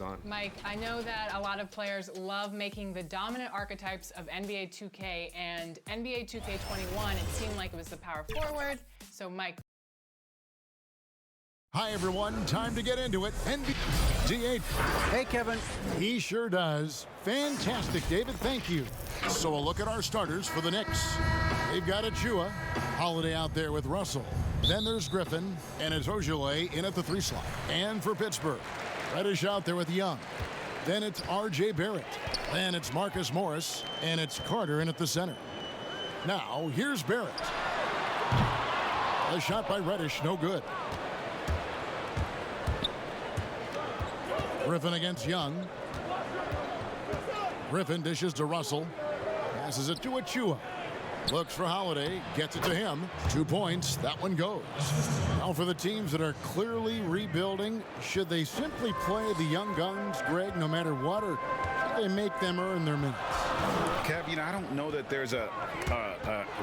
on. Mike, I know that a lot of players love making the dominant archetypes of NBA 2K and NBA 2K21. It seemed like it was the power forward. So, Mike. Hi, everyone. Time to get into it. NBA D8. Hey, Kevin. He sure does. Fantastic, David. Thank you. So a look at our starters for the Knicks. They've got Achua, Holiday out there with Russell. Then there's Griffin, and it's Ojale in at the 3 slot. And for Pittsburgh, Reddish out there with Young. Then it's R.J. Barrett. Then it's Marcus Morris, and it's Carter in at the center. Now, here's Barrett. A shot by Reddish, no good. Griffin against Young. Griffin dishes to Russell. Passes it to Achua. Looks for Holiday. Gets it to him. 2 points. That one goes. Now for the teams that are clearly rebuilding, should they simply play the young guns, Greg, no matter what, or should they make them earn their minutes? Kev, I don't know that there's a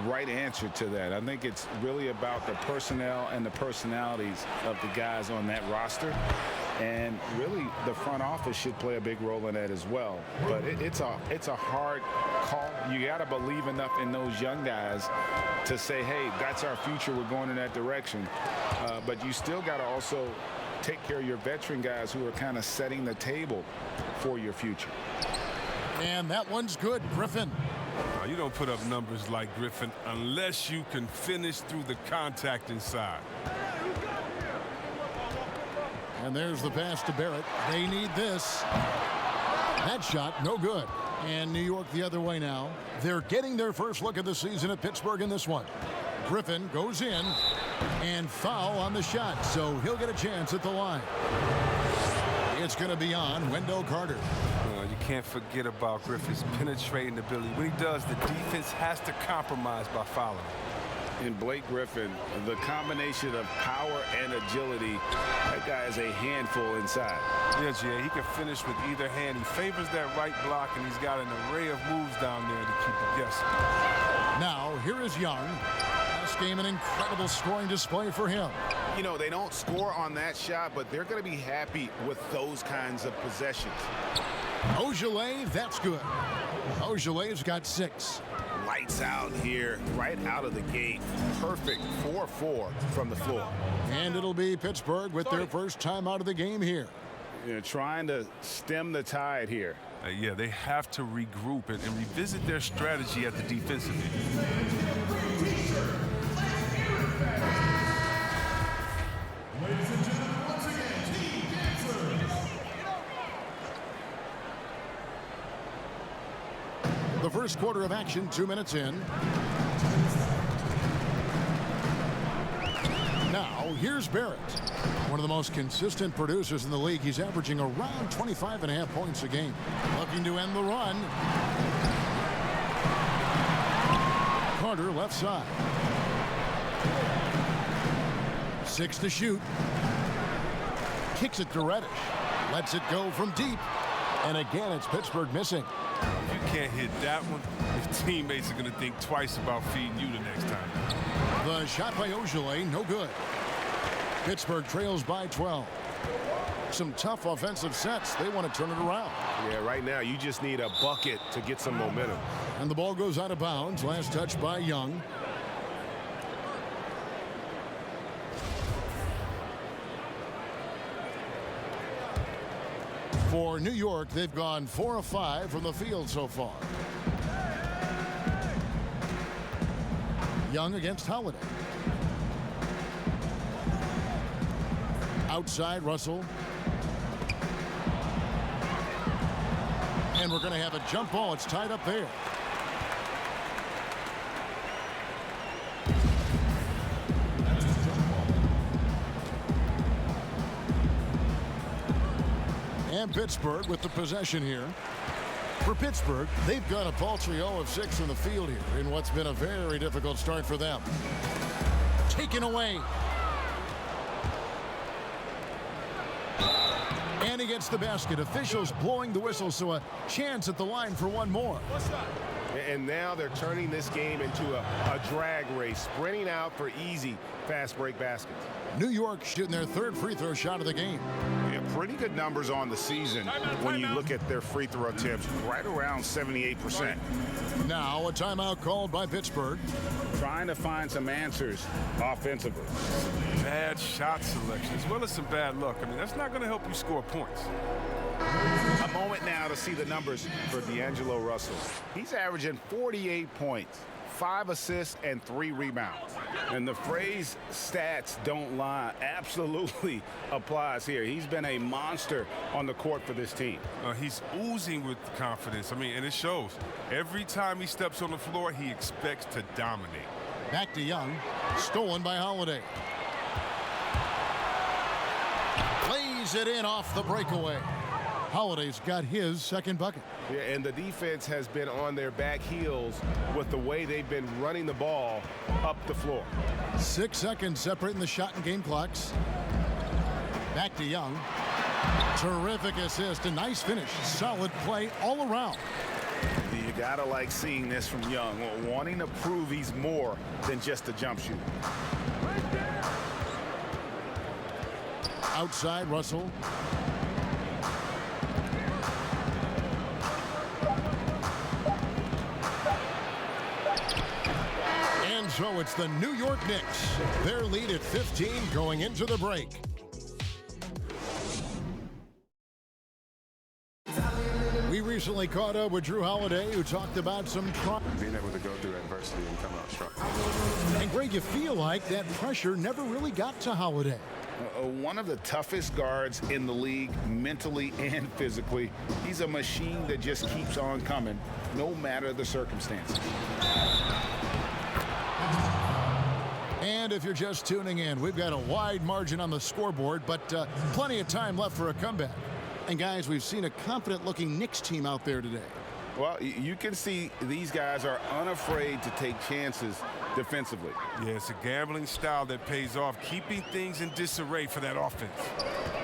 right answer to that. I think it's really about the personnel and the personalities of the guys on that roster. And really, the front office should play a big role in that as well. But it's a hard call. You got to believe enough in those young guys to say, hey, that's our future. We're going in that direction. But you still got to also take care of your veteran guys who are kind of setting the table for your future. And that one's good, Griffin. You don't put up numbers like Griffin unless you can finish through the contact inside. And there's the pass to Barrett. They need this. That shot, no good. And New York the other way now. They're getting their first look at the season at Pittsburgh in this one. Griffin goes in and foul on the shot, so he'll get a chance at the line. It's going to be on Wendell Carter. You can't forget about Griffin's penetrating ability. When he does, the defense has to compromise by fouling. In Blake Griffin, the combination of power and agility, that guy is a handful inside. Yeah, Jay, he can finish with either hand. He favors that right block, and he's got an array of moves down there to keep it guessing. Now, here is Young. Last game, an incredible scoring display for him. They don't score on that shot, but they're going to be happy with those kinds of possessions. Ojale, that's good. Ojale's got 6. Lights out here, right out of the gate. Perfect 4-4 from the floor. And it'll be Pittsburgh with their first time out of the game here. Trying to stem the tide here. Yeah, they have to regroup and revisit their strategy at the defensive end. Ladies and gentlemen, once again, Team Dancers. The first quarter of action, 2 minutes in. Now, here's Barrett. One of the most consistent producers in the league. He's averaging around 25.5 points a game. Looking to end the run. Carter left side. 6 to shoot. Kicks it to Reddish. Lets it go from deep. And again, it's Pittsburgh missing. If you can't hit that one, your teammates are going to think twice about feeding you the next time. The shot by Ojale, no good. Pittsburgh trails by 12. Some tough offensive sets. They want to turn it around. Yeah, right now you just need a bucket to get some momentum. And the ball goes out of bounds. Last touch by Young. For New York, they've gone 4 of 5 from the field so far. Young against Holiday. Outside, Russell. And we're going to have a jump ball. It's tied up there. And Pittsburgh with the possession here. For Pittsburgh, they've got a paltry 0 of 6 from the field here in what's been a very difficult start for them. Taken away. And he gets the basket. Officials blowing the whistle, so a chance at the line for one more. And now they're turning this game into a drag race, sprinting out for easy fast break baskets. New York shooting their 3rd free throw shot of the game. Yeah, pretty good numbers on the season when you look at their free throw attempts, right around 78%. Now a timeout called by Pittsburgh. Trying to find some answers offensively. Bad shot selection as well as some bad luck. I mean, that's not going to help you score points. A moment now to see the numbers for D'Angelo Russell. He's averaging 48 points, 5 assists, and 3 rebounds. And the phrase stats don't lie absolutely applies here. He's been a monster on the court for this team. He's oozing with confidence. I mean, and it shows. Every time he steps on the floor, he expects to dominate. Back to Young. Stolen by Holiday. Plays it in off the breakaway. Holiday's got his second bucket. Yeah, and the defense has been on their back heels with the way they've been running the ball up the floor. 6 seconds separating the shot and game clocks. Back to Young. Terrific assist, a nice finish. Solid play all around. You gotta like seeing this from Young, wanting to prove he's more than just a jump shooter. Outside, Russell. And so it's the New York Knicks. Their lead at 15 going into the break. We recently caught up with Drew Holiday, who talked about some being able to go through adversity and come out strong. And Greg, you feel like that pressure never really got to Holiday. One of the toughest guards in the league, mentally and physically. He's a machine that just keeps on coming, no matter the circumstances. And if you're just tuning in, we've got a wide margin on the scoreboard, but plenty of time left for a comeback. And guys, we've seen a confident-looking Knicks team out there today. Well, you can see these guys are unafraid to take chances defensively. Yeah, it's a gambling style that pays off, keeping things in disarray for that offense.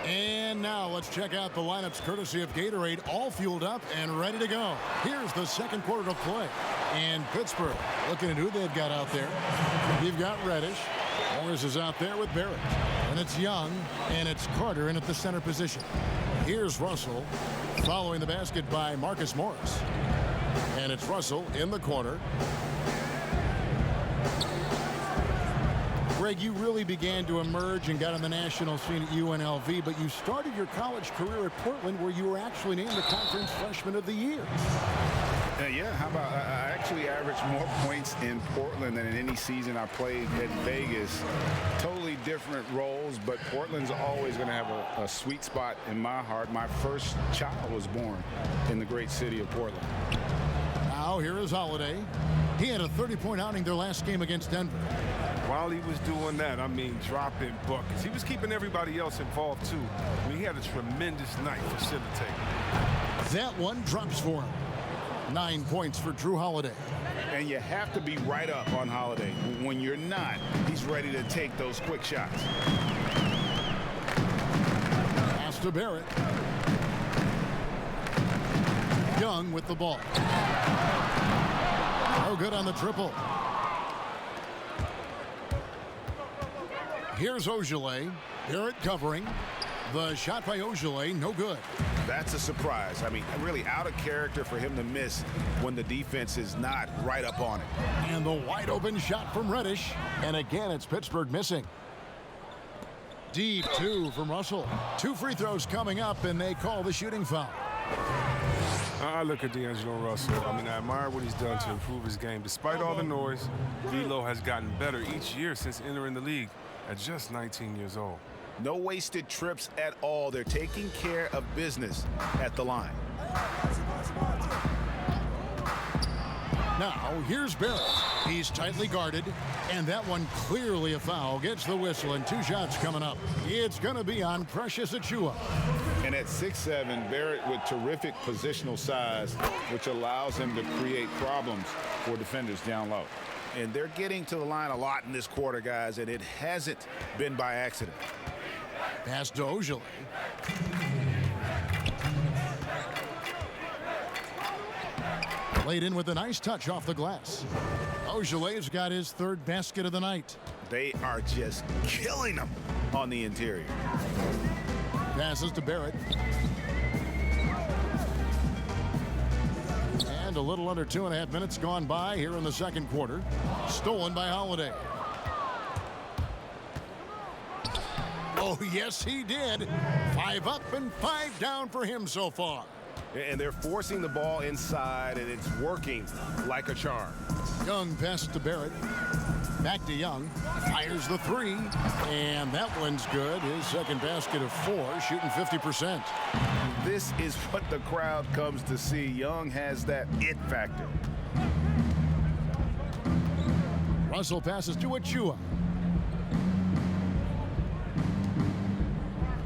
And now let's check out the lineups courtesy of Gatorade, all fueled up and ready to go. Here's the second quarter of play. And Pittsburgh looking at who they've got out there. You've got Reddish. Morris is out there with Barrett. And it's Young, and it's Carter in at the center position. Here's Russell, following the basket by Marcus Morris. And it's Russell in the corner. Greg, you really began to emerge and got on the national scene at UNLV, but you started your college career at Portland, where you were actually named the Conference Freshman of the Year. Yeah, how about I actually averaged more points in Portland than in any season I played at Vegas. Totally different roles, but Portland's always going to have a sweet spot in my heart. My first child was born in the great city of Portland. Now here is Holiday. He had a 30-point outing their last game against Denver. While he was doing that, I mean, dropping buckets. He was keeping everybody else involved, too. I mean, he had a tremendous night facilitating. That one drops for him. 9 points for Drew Holiday. And you have to be right up on Holiday. When you're not, he's ready to take those quick shots. Pass to Barrett. Young with the ball. No good on the triple. Here's Ogilvy. Barrett covering. The shot by Ogilvy, no good. That's a surprise. I mean, really out of character for him to miss when the defense is not right up on it. And the wide open shot from Reddish. And again, it's Pittsburgh missing. Deep two from Russell. 2 free throws coming up, and they call the shooting foul. I look at D'Angelo Russell. I mean, I admire what he's done to improve his game. Despite all the noise, D'Lo has gotten better each year since entering the league at just 19 years old. No wasted trips at all. They're taking care of business at the line. Now, here's Barrett. He's tightly guarded, and that one clearly a foul. Gets the whistle, and 2 shots coming up. It's going to be on Precious Achiuwa. And at 6'7", Barrett with terrific positional size, which allows him to create problems for defenders down low. And they're getting to the line a lot in this quarter, guys, and it hasn't been by accident. Pass to Ogilvy. Laid in with a nice touch off the glass. Ogilvy's got his 3rd basket of the night. They are just killing them on the interior. Passes to Barrett. And a little under 2.5 minutes gone by here in the second quarter. Stolen by Holiday. Oh, yes, he did. 5 up and 5 down for him so far. And they're forcing the ball inside, and it's working like a charm. Young passes to Barrett. Back to Young. Fires the 3. And that one's good. His second basket of 4, shooting 50%. This is what the crowd comes to see. Young has that it factor. Russell passes to Achua.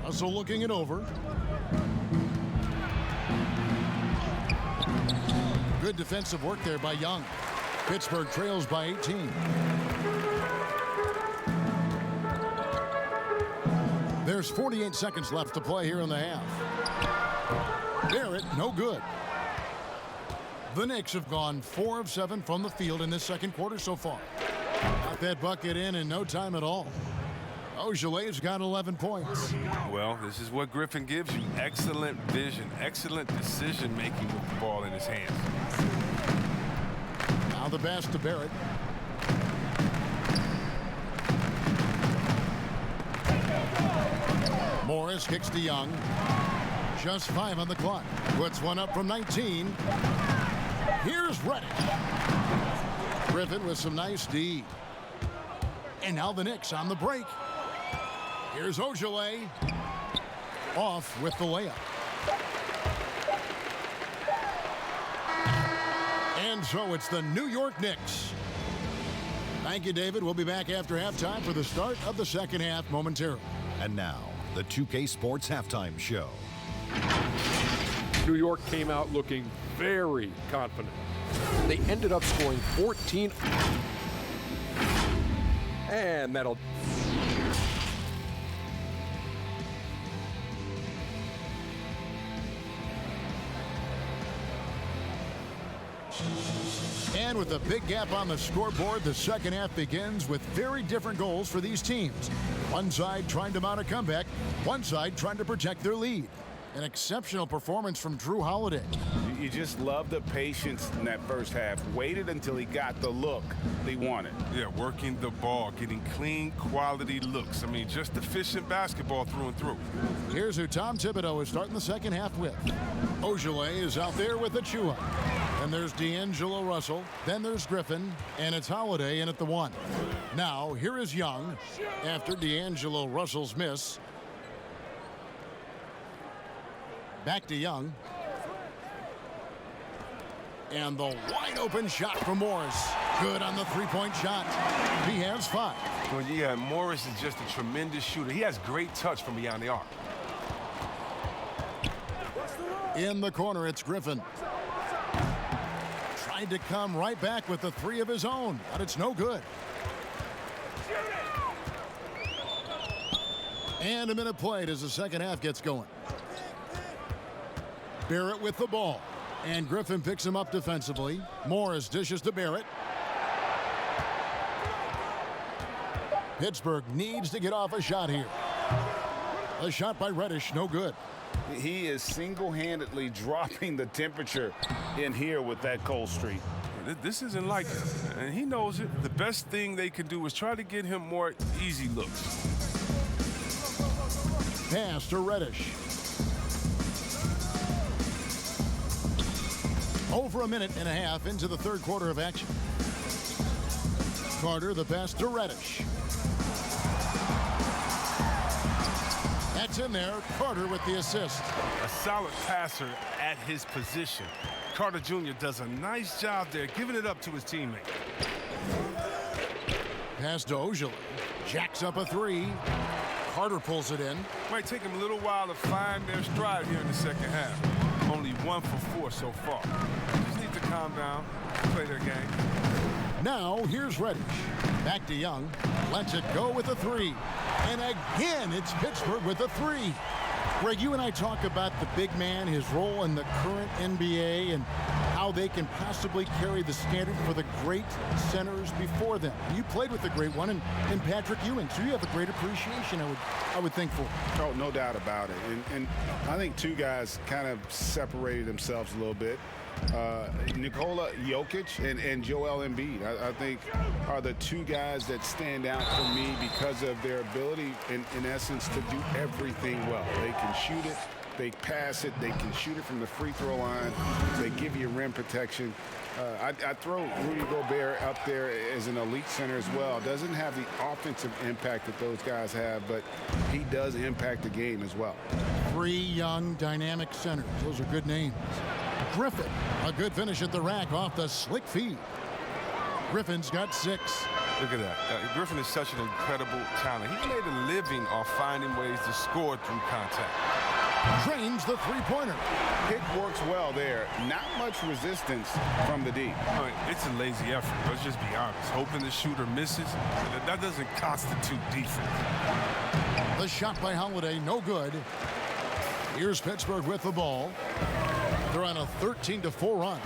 Russell looking it over. Good defensive work there by Young. Pittsburgh trails by 18. There's 48 seconds left to play here in the half. Barrett, no good. The Knicks have gone 4 of 7 from the field in this second quarter so far. Got that bucket in no time at all. Ojelay's got 11 points. Well, this is what Griffin gives you. Excellent vision, excellent decision-making with the ball in his hands. Now the pass to Barrett. Morris kicks to Young. Just 5 on the clock. Puts one up from 19. Here's Reddish. Griffin with some nice D. And now the Knicks on the break. Here's Ojeleye. Off with the layup. And so it's the New York Knicks. Thank you, David. We'll be back after halftime for the start of the second half momentarily. And now, the 2K Sports Halftime Show. New York came out looking very confident. They ended up scoring 14. And that'll... And with a big gap on the scoreboard, the second half begins with very different goals for these teams. One side trying to mount a comeback, one side trying to protect their lead. An exceptional performance from Drew Holiday. You just love the patience in that first half. Waited until he got the look he wanted. Yeah, working the ball, getting clean, quality looks. I mean, just efficient basketball through and through. Here's who Tom Thibodeau is starting the second half with. Ojeleye is out there with Achua. And there's D'Angelo Russell. Then there's Griffin. And it's Holiday in at the 1. Now, here is Young after D'Angelo Russell's miss. Back to Young. And the wide open shot from Morris. Good on the three-point shot. He has 5. Well, yeah, Morris is just a tremendous shooter. He has great touch from beyond the arc. In the corner, it's Griffin. Tried to come right back with the 3 of his own, but it's no good. And a minute played as the second half gets going. Barrett with the ball. And Griffin picks him up defensively. Morris dishes to Barrett. Pittsburgh needs to get off a shot here. A shot by Reddish, no good. He is single-handedly dropping the temperature in here with that cold streak. This isn't like him, and he knows it. The best thing they can do is try to get him more easy looks. Pass to Reddish. Over a minute and a half into the third quarter of action. Carter, the pass to Reddish. That's in there. Carter with the assist. A solid passer at his position. Carter Jr. does a nice job there, giving it up to his teammate. Pass to Ojeleye. Jacks up a 3. Carter pulls it in. Might take him a little while to find their stride here in the second half. Only 1 for 4 so far. Just need to calm down, play their game. Now, here's Reddish. Back to Young. Lets it go with a 3. And again, it's Pittsburgh with a 3. Greg, you and I talk about the big man, his role in the current NBA, and how how they can possibly carry the standard for the great centers before them. You played with the great one in Patrick Ewing, so you have a great appreciation, I would think, for. Oh, no doubt about it. And I think two guys kind of separated themselves a little bit. Nikola Jokic and Joel Embiid, I think, are the two guys that stand out for me because of their ability, in essence, to do everything well. They can shoot it, they pass it, they can shoot it from the free throw line, they give you rim protection. I throw Rudy Gobert up there as an elite center as well. Doesn't have the offensive impact that those guys have, but he does impact the game as well. Three young, dynamic centers. Those are good names. Griffin, a good finish at the rack off the slick feed. Griffin's got 6. Look at that. Griffin is such an incredible talent. He's made a living off finding ways to score through contact. Drains the three-pointer. Pick works well there. Not much resistance from the D. I mean, it's a lazy effort. Let's just be honest. Hoping the shooter misses, that doesn't constitute defense. The shot by Holiday, no good. Here's Pittsburgh with the ball. They're on a 13-4 run.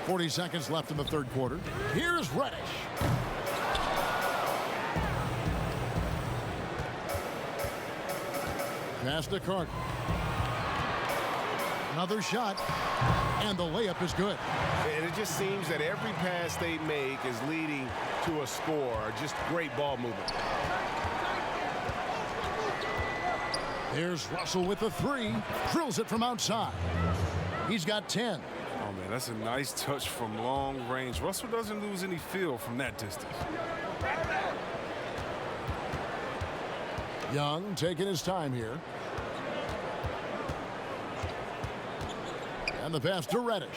40 seconds left in the third quarter. Here's Reddish. Pass to Carter. Another shot, and the layup is good. And it just seems that every pass they make is leading to a score. Just great ball movement. There's Russell with the 3. Drills it from outside. He's got 10. Oh, man, that's a nice touch from long range. Russell doesn't lose any feel from that distance. Young taking his time here. And the pass to Reddish.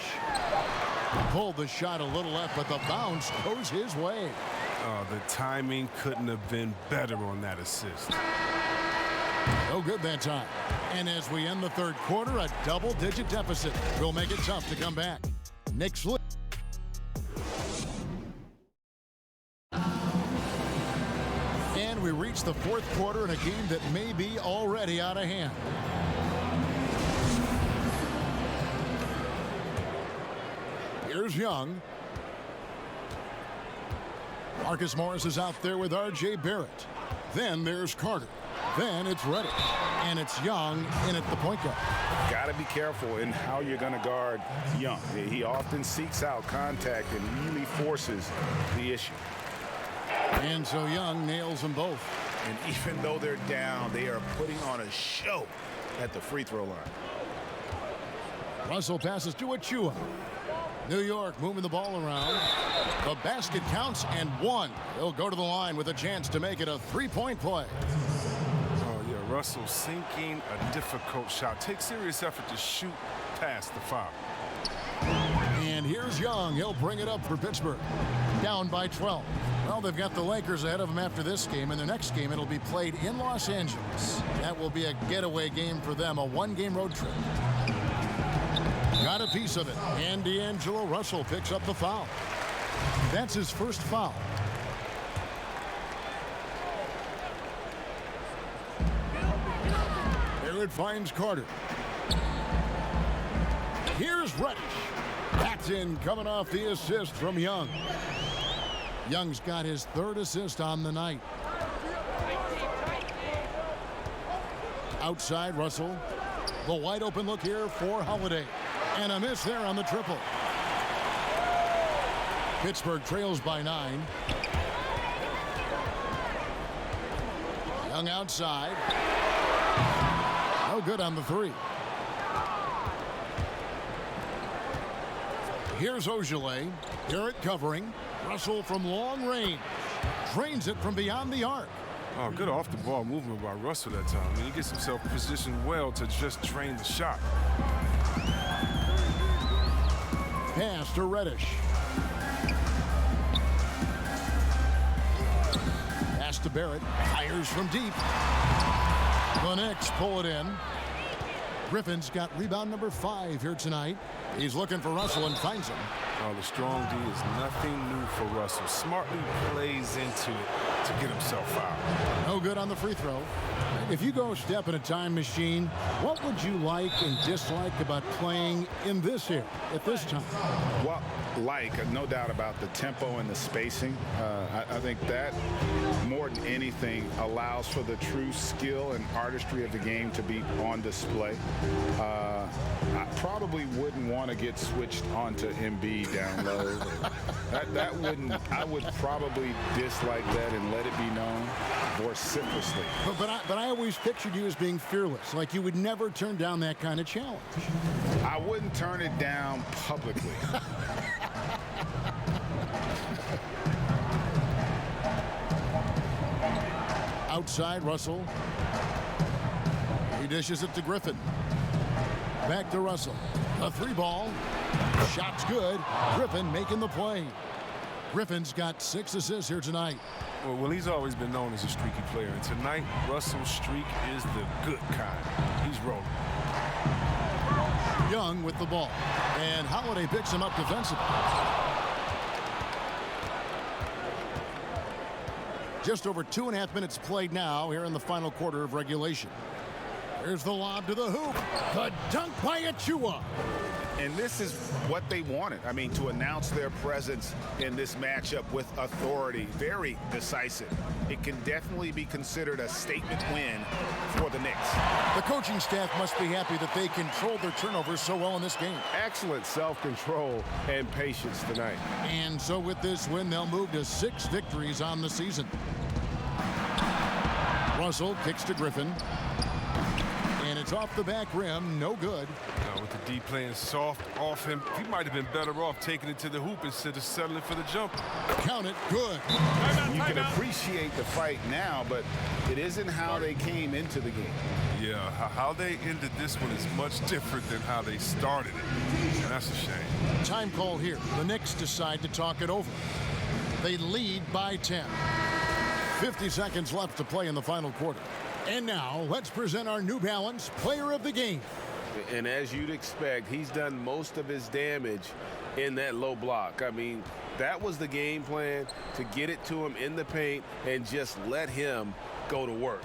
Pulled the shot a little left, but the bounce goes his way. Oh, the timing couldn't have been better on that assist. No good that time. And as we end the third quarter, a double-digit deficit will make it tough to come back. Knicks lead. And we reach the fourth quarter in a game that may be already out of hand. Here's Young. Marcus Morris is out there with R.J. Barrett. Then there's Carter. Then it's Reddish. And it's Young in at the point guard. Got to be careful in how you're going to guard Young. He often seeks out contact and really forces the issue. And so Young nails them both. And even though they're down, they are putting on a show at the free throw line. Russell passes to Achua. New York moving the ball around. The basket counts and 1. He'll go to the line with a chance to make it a three-point play. Oh, yeah, Russell sinking a difficult shot. Takes serious effort to shoot past the foul. And here's Young. He'll bring it up for Pittsburgh. Down by 12. Well, they've got the Lakers ahead of them after this game. And the next game, it'll be played in Los Angeles. That will be a getaway game for them, a one-game road trip. Got a piece of it. And D'Angelo Russell picks up the foul. That's his first foul. There it finds Carter. Here's Reddish. That's in, coming off the assist from Young. Young's got his 3rd assist on the night. Outside Russell. The wide open look here for Holiday. And a miss there on the triple. Pittsburgh trails by 9. Young outside. No good on the 3. Here's Ogilvy. Garrett covering. Russell from long range. Drains it from beyond the arc. Oh, good off-the-ball movement by Russell that time. I mean, he gets himself positioned well to just drain the shot. Pass to Reddish. Pass to Barrett. Fires from deep. The Knicks pull it in. Griffin's got rebound number 5 here tonight. He's looking for Russell and finds him. Oh, the strong D is nothing new for Russell. Smartly plays into it to get himself out. No good on the free throw. If you go step in a time machine, what would you like and dislike about playing in this era at this time? Well, no doubt about the tempo and the spacing. I think that more than anything allows for the true skill and artistry of the game to be on display. I probably wouldn't want to get switched onto Embiid down low. I would probably dislike that and let it be known vociferously. But I always pictured you as being fearless, like you would never turn down that kind of challenge. I wouldn't turn it down publicly. Outside, Russell. He dishes it to Griffin. Back to Russell. A 3-ball. Shot's good. Griffin making the play. Griffin's got 6 assists here tonight. Well, he's always been known as a streaky player, and tonight, Russell's streak is the good kind. He's rolling. Young with the ball, and Holiday picks him up defensively. Just over 2.5 minutes played now here in the final quarter of regulation. Here's the lob to the hoop. The dunk by Achua. And this is what they wanted. I mean, to announce their presence in this matchup with authority. Very decisive. It can definitely be considered a statement win for the Knicks. The coaching staff must be happy that they controlled their turnovers so well in this game. Excellent self-control and patience tonight. And so with this win, they'll move to 6 victories on the season. Russell kicks to Griffin. And it's off the back rim, no good. With the D playing soft off him, he might have been better off taking it to the hoop instead of settling for the jump. Count it, good. You can appreciate the fight now, but it isn't how they came into the game. Yeah, how they ended this one is much different than how they started it. And that's a shame. Time call here. The Knicks decide to talk it over. They lead by 10. 50 seconds left to play in the final quarter. And now, let's present our New Balance Player of the Game. And as you'd expect, he's done most of his damage in that low block. I mean, that was the game plan, to get it to him in the paint and just let him go to work.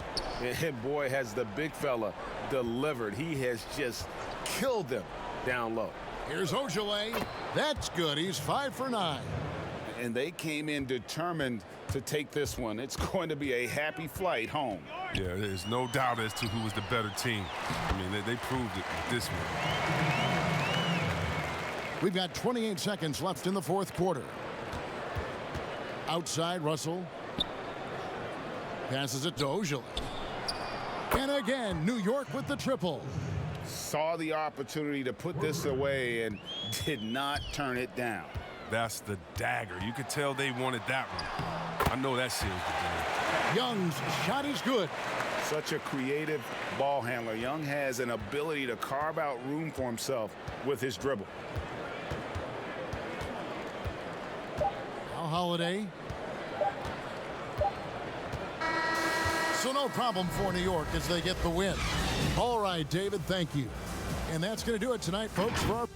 And boy, has the big fella delivered. He has just killed them down low. Here's Ojale. That's good. He's 5 for 9. And they came in determined to take this one. It's going to be a happy flight home. Yeah, there's no doubt as to who was the better team. I mean, they proved it with this one. We've got 28 seconds left in the fourth quarter. Outside, Russell. Passes it to Ojale. And again, New York with the triple. Saw the opportunity to put this away and did not turn it down. That's the dagger. You could tell they wanted that one. I know that seals the game. Young's shot is good. Such a creative ball handler. Young has an ability to carve out room for himself with his dribble. Now Holiday. So no problem for New York as they get the win. All right, David, thank you. And that's going to do it tonight, folks, for our